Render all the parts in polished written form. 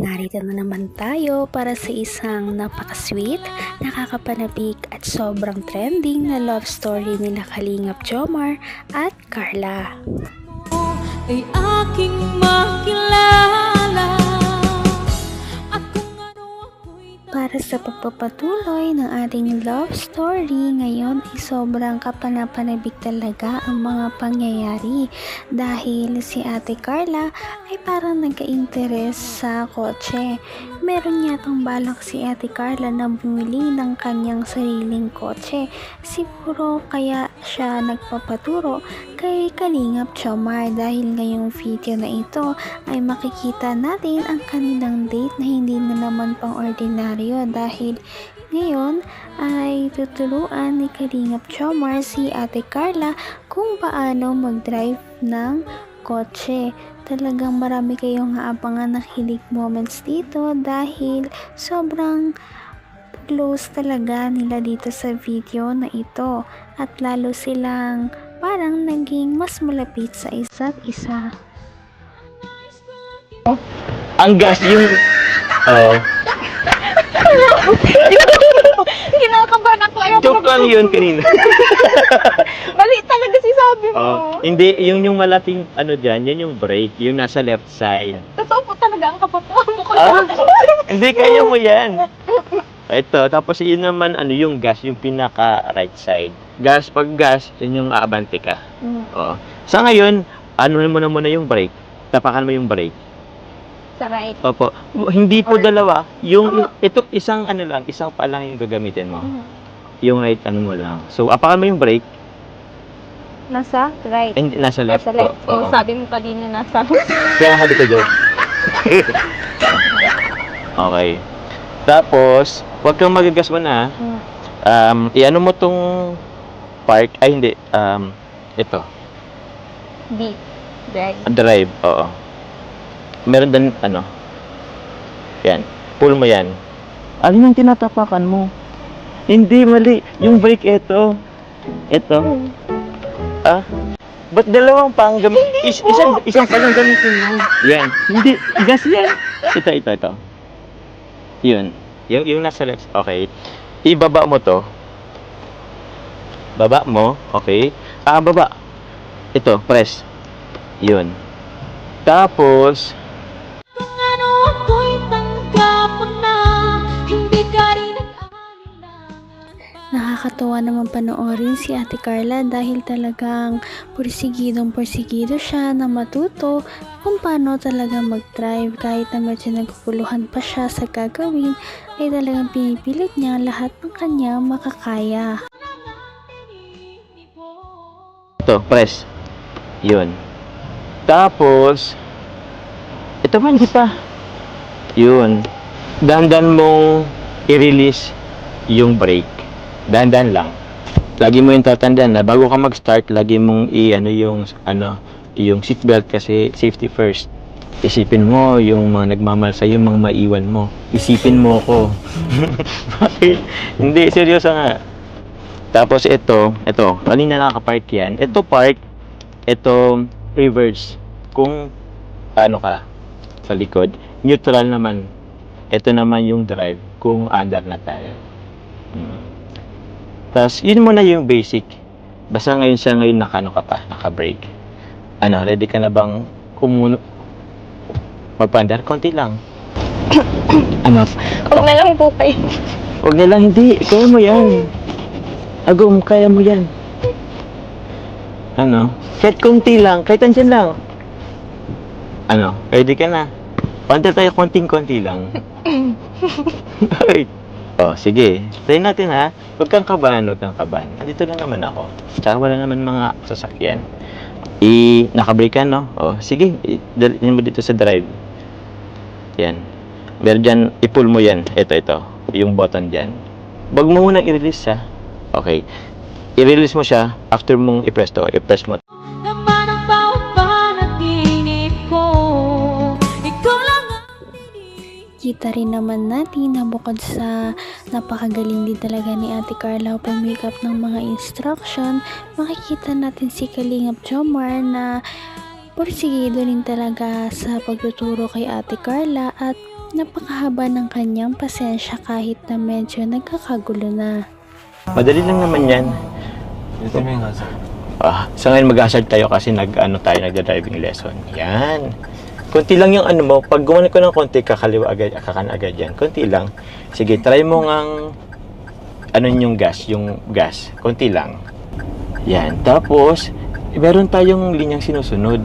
narito na naman tayo para sa isang napaka-sweet, nakakapanabik at sobrang trending na love story nila Kalingap Jomar at Carla. Ay aking makilala. Para sa pagpapatuloy ng ating love story, ngayon ay sobrang kapanapanabik talaga ang mga pangyayari dahil si Ate Carla ay parang nagka-interes sa kotse. Meron yatang balak si Ate Carla na bumili ng kanyang sariling kotse. Siguro kaya siya nagpapaturo kay Kalingap Jomar dahil ngayong video na ito ay makikita natin ang kanilang date na hindi na naman pang ordinaryo dahil ngayon ay tutuluan ni Kalingap Jomar si Ate Carla kung paano mag-drive ng kotse. Talagang marami kayong aabangan na kilig moments dito dahil sobrang close talaga nila dito sa video na ito at lalo silang parang naging mas malapit sa isa't isa. Ang gas yung... Kinakabahan ako. Joke lang yun kanina. Mali talaga si sabi mo. Hindi, yung malaking ano dyan, yan yung brake, yung nasa left side. Totoo po talaga ang kapatid mo ko. Hindi, kaya mo yan. Ito, tapos yun naman, yung gas, yung pinaka right side. Pag gas, yun yung aabante ka. Oo. Sa ngayon, ano mo na muna yung brake. Tapakan mo yung brake. Sa right. Opo. Hindi po dalawa. Ito, isang pa lang yung gagamitin mo. Yung right, mo lang. So, apakan mo yung brake. Nasa right. Hindi, nasa left. Nasa left. Oo. Sabi mo kanina nasa... Kaya hali ko dyan. Okay. Tapos, huwag kang magagas mo na. Iano mo tong park. Ay, hindi. Ito. D. Drive. Drive, oo. Meron din, yan. Pull mo yan. Alin ang tinatapakan mo? Hindi, mali. Yung brake, ito. Ito. Ba't dalawang pang gamit? Isang pa lang gamitin mo. Yan. Hindi, gas yan. Ito. Yun. Yung nasa left. Okay. Ibaba mo to. Baba mo. Okay. Baba. Ito, press. Yun. Tapos, Kung ano ako'y tanggap mo na, hindi ka rin nag-alinlangan. Nakakatuwa naman panoorin si Ate Carla dahil talagang porsigido siya na matuto kung paano talaga mag-drive kahit na medyo nagpuluhan pa siya sa gagawin ay talagang pinipilit niya lahat ng kanya makakaya. ito, press. Yun. Tapos, ito man, hindi pa. Yun. Dandan mong i-release yung brake. Dandan lang. Lagi mo yung tatandaan na bago ka mag-start, lagi mong yung seatbelt kasi safety first. Isipin mo yung mga nagmamahal sa'yo, yung mga maiwan mo. Isipin mo ko. Bakit? Hindi, seryoso nga. Tapos ito, kanina nakaka-park yan. Ito park, ito reverse. Kung paano ka sa likod, neutral naman. Ito naman yung drive kung under na tayo. Tapos yun muna yung basic. Basta ngayon naka-brake. Ready ka na bang magpandar? Konti lang. Huwag na lang po kayo. Huwag na lang, hindi. Kaya mo yan. Kaya mo yan. Kahit konti lang, kahit andyan lang. Ready ka na. Panda tayo konting-konti lang. Sige. Try natin ha. Huwag kang kabahan. Andito lang naman ako. Tsaka wala naman mga sasakyan. Nakabrake ka, no? Sige. Dalhin mo dito sa drive. Yan. Meron dyan, i-pull mo yan. Ito. Yung button dyan. Huwag mo muna i-release siya. Okay. I-release mo siya after mong i-press to. I-press mo. Naman ang bawat panaginip ko. Ikaw lang ang Kita rin naman natin na bukod sa napakagaling din talaga ni Ate Carla pumikap ng mga instruction, makikita natin si Kalingap Jomar na Porsigido rin talaga sa pagtuturo kay Ate Carla at napakahaba ng kanyang pasensya kahit na medyo nagkakagulo na. Madali lang naman yan. Ito mo yung hazard. Sa ngayon mag-hazard tayo kasi nagda-driving lesson. Yan. Konti lang yung ano mo. Pag gumawa ko ng konti, kakaliwa agad, kakan agad yan. Konti lang. Sige, try mo ngang yung gas. Konti lang. Yan. Tapos, meron tayong linyang sinusunod.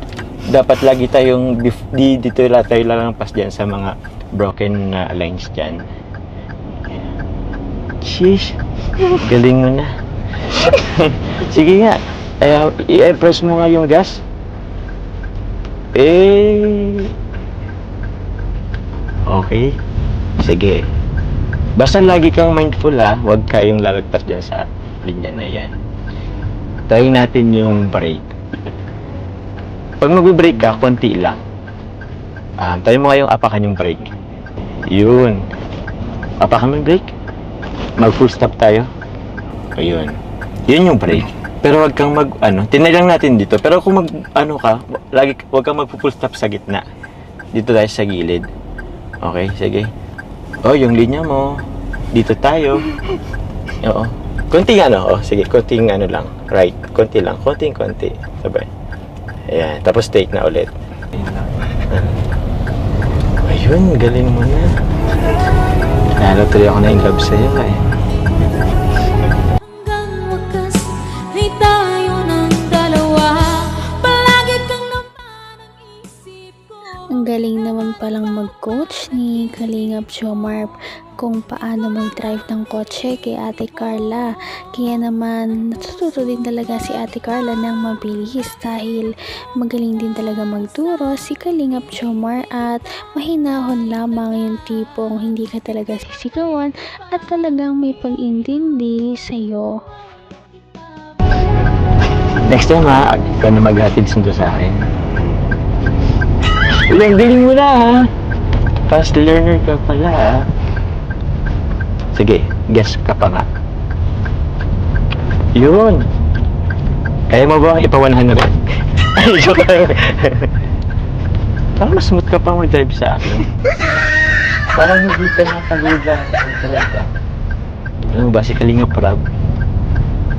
Dapat lagi tayong dito tayo lalampas dyan sa mga broken lines dyan. Sheesh. Galing mo na. Sige nga. I-press mo nga yung gas. Okay. Sige. Basta lagi kang mindful huwag kayong lalagpas dyan sa linya na yan. Try natin yung brake. Pag mag-brake ka, konti lang. Try mo nga yung apakan yung brake. Yun. Apakan mo yung brake. Mag-full stop tayo. Ayun. Yun yung brake. Pero wag kang tinay lang natin dito. Pero kung wag kang mag-full stop sa gitna. Dito tayo sa gilid. Okay, sige. Yung linya mo. Dito tayo. Oo. Konting sige, konting lang. Right, konti lang. Konti. Sabay. Ayan, tapos take na ulit. Ayun, galing mo na. Lalo tuloy ako na in love sa'yo Hanggang wakas ay tayo ng dalawa. Palagi kang naman ang isip ko. Ang galing naman palang mag-coach ni Kalingap Jomar kung paano mag-drive ng kotse kay Ate Carla. Kaya naman natututo din talaga si Ate Carla ng mabilis dahil magaling din talaga magturo si Kalingap Jomar at mahinahon lamang yung tipong hindi ka talaga sisigawan at talagang may pag-intindi sa'yo. Next time ikaw na maghatid sundo sa akin. Ang galing mo na Fast learner ka pala Sige, guess ka pa nga. Yun. Kaya mo ba ipa 100? Ay, joke lang. Parang mas smooth ka pa mag-drive sa akin. Parang hindi ka nakaluga. Talaga. Ano ba, si Kalinga Prab?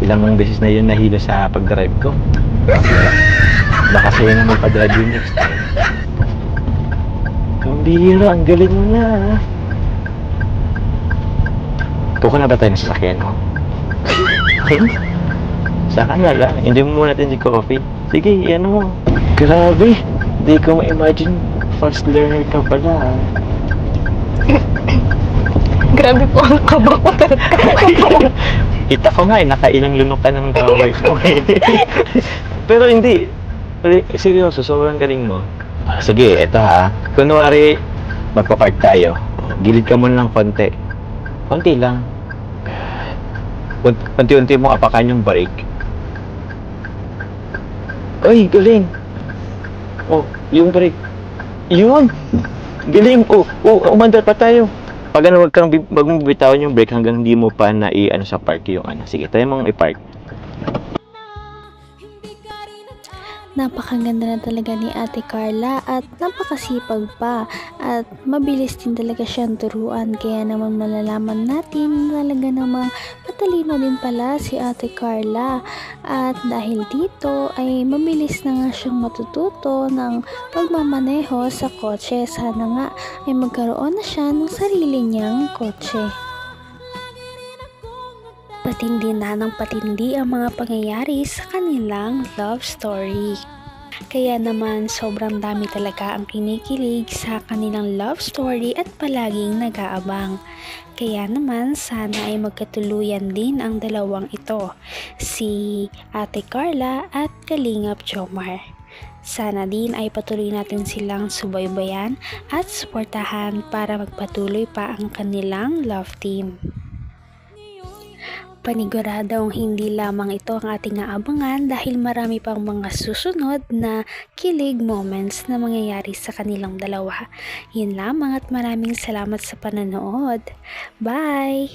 Ilang beses na yun nahilo sa pag-drive ko. Baka sa'yo naman pa-drive yun next time. Ang bihira, ang galing mo na. Tuko na ba tayo sa sasakyan mo? Saka na lang, hindi mo muna natin si coffee. Sige, ano mo. Grabe, hindi ko ma-imagine fast learner ka pala. Grabe po ang kaba ko talaga. Kita ko nga nakailang lunok ka ng kaway ko. Pero hindi. Seryoso, sobrang galing mo. Sige, eto kunwari, magpa-park tayo. Gilid ka muna ng konti. Konti lang. Unti-unti mo apakan yung brake. Ay, galing. Oh, yung brake. Yun. Galing. Umandar pa tayo. Pag wag kang magbibitawan yung brake hanggang hindi mo pa na sa park yung Sige, tayo mong i-park. Napakaganda na talaga ni Ate Carla at napakasipag pa at mabilis din talaga siyang turuan, kaya naman malalaman natin talaga namang matalino din pala si Ate Carla at dahil dito ay mabilis na nga siyang matututo ng pagmamaneho sa kotse. Sana nga ay magkaroon na siya ng sarili niyang kotse. Patindi na ng patindi ang mga pangyayari sa kanilang love story. Kaya naman sobrang dami talaga ang kinikilig sa kanilang love story at palaging nag-aabang. Kaya naman sana ay magkatuluyan din ang dalawang ito, si Ate Carla at Kalingap Jomar. Sana din ay patuloy natin silang subaybayan at suportahan para magpatuloy pa ang kanilang love team. Paniguradong hindi lamang ito ang ating aabangan dahil marami pang mga susunod na kilig moments na mangyayari sa kanilang dalawa. Yun lamang at maraming salamat sa panonood. Bye!